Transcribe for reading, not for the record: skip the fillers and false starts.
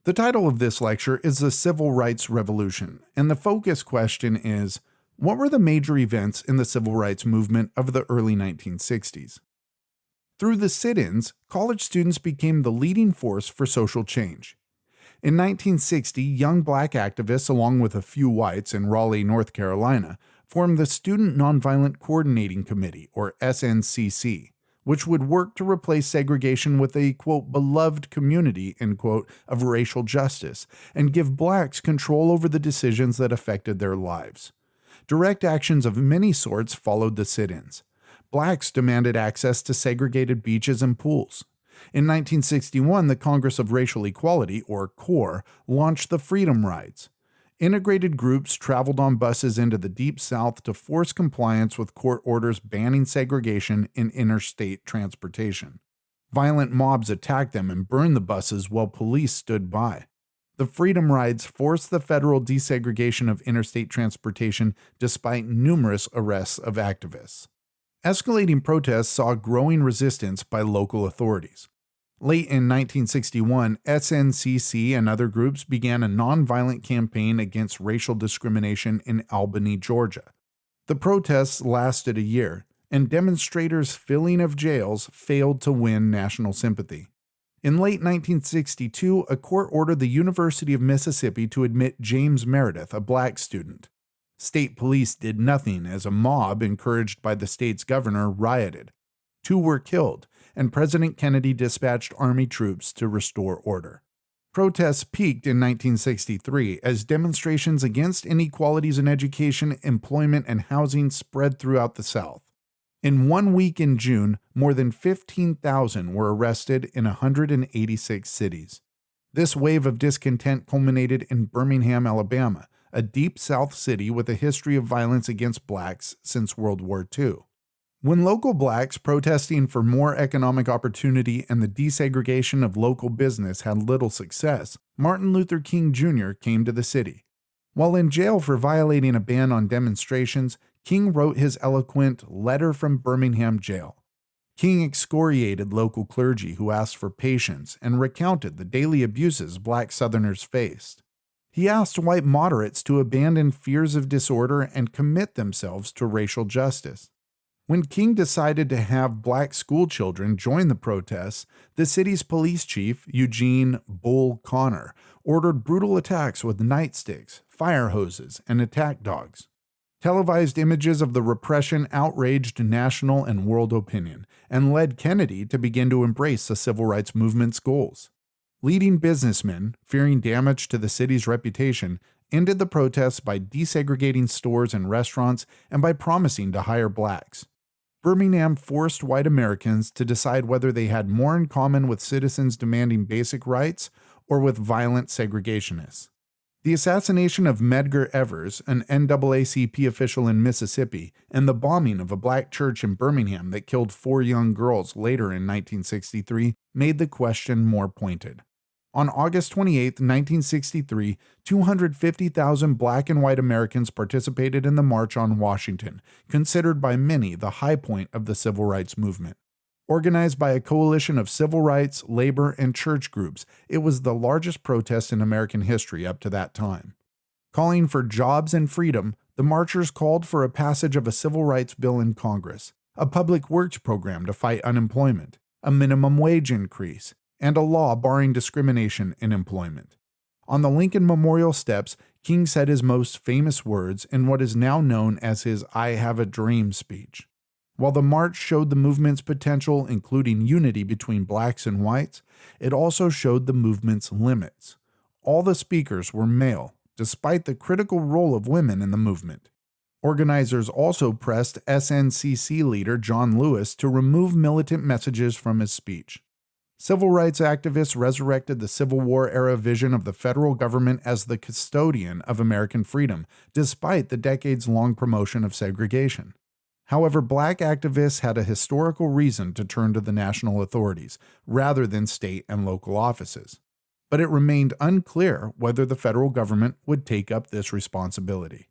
The title of this lecture is The Civil Rights Revolution, and the focus question is, what were the major events in the civil rights movement of the early 1960s? Through the sit-ins, college students became the leading force for social change. In 1960, young black activists, along with a few whites in Raleigh, North Carolina, formed the Student Nonviolent Coordinating Committee, or SNCC, which would work to replace segregation with a, quote, beloved community, end quote, of racial justice, and give blacks control over the decisions that affected their lives. Direct actions of many sorts followed the sit-ins. Blacks demanded access to segregated beaches and pools. In 1961, the Congress of Racial Equality, or CORE, launched the Freedom Rides. Integrated groups traveled on buses into the Deep South to force compliance with court orders banning segregation in interstate transportation. Violent mobs attacked them and burned the buses while police stood by. The Freedom Rides forced the federal desegregation of interstate transportation despite numerous arrests of activists. Escalating protests saw growing resistance by local authorities. Late in 1961, SNCC and other groups began a nonviolent campaign against racial discrimination in Albany, Georgia. The protests lasted a year, and demonstrators' filling of jails failed to win national sympathy. In late 1962, a court ordered the University of Mississippi to admit James Meredith, a black student. State police did nothing as a mob, encouraged by the state's governor, rioted. 2 were killed, and President Kennedy dispatched Army troops to restore order. Protests peaked in 1963 as demonstrations against inequalities in education, employment, and housing spread throughout the South. In 1 week in June, more than 15,000 were arrested in 186 cities. This wave of discontent culminated in Birmingham, Alabama, a deep South city with a history of violence against blacks since World War II. When local blacks protesting for more economic opportunity and the desegregation of local business had little success, Martin Luther King Jr. came to the city. While in jail for violating a ban on demonstrations, King wrote his eloquent Letter from Birmingham Jail. King excoriated local clergy who asked for patience and recounted the daily abuses black Southerners faced. He asked white moderates to abandon fears of disorder and commit themselves to racial justice. When King decided to have black schoolchildren join the protests, the city's police chief, Eugene "Bull" Connor, ordered brutal attacks with nightsticks, fire hoses, and attack dogs. Televised images of the repression outraged national and world opinion and led Kennedy to begin to embrace the civil rights movement's goals. Leading businessmen, fearing damage to the city's reputation, ended the protests by desegregating stores and restaurants and by promising to hire blacks. Birmingham forced white Americans to decide whether they had more in common with citizens demanding basic rights or with violent segregationists. The assassination of Medgar Evers, an NAACP official in Mississippi, and the bombing of a black church in Birmingham that killed 4 young girls later in 1963 made the question more pointed. On August 28, 1963, 250,000 black and white Americans participated in the March on Washington, considered by many the high point of the civil rights movement. Organized by a coalition of civil rights, labor, and church groups, it was the largest protest in American history up to that time. Calling for jobs and freedom, the marchers called for a passage of a civil rights bill in Congress, a public works program to fight unemployment, a minimum wage increase, and a law barring discrimination in employment. On the Lincoln Memorial steps, King said his most famous words in what is now known as his "I Have a Dream" speech. While the march showed the movement's potential, including unity between blacks and whites, it also showed the movement's limits. All the speakers were male, despite the critical role of women in the movement. Organizers also pressed SNCC leader John Lewis to remove militant messages from his speech. Civil rights activists resurrected the Civil War-era vision of the federal government as the custodian of American freedom, despite the decades-long promotion of segregation. However, black activists had a historical reason to turn to the national authorities, rather than state and local offices. But it remained unclear whether the federal government would take up this responsibility.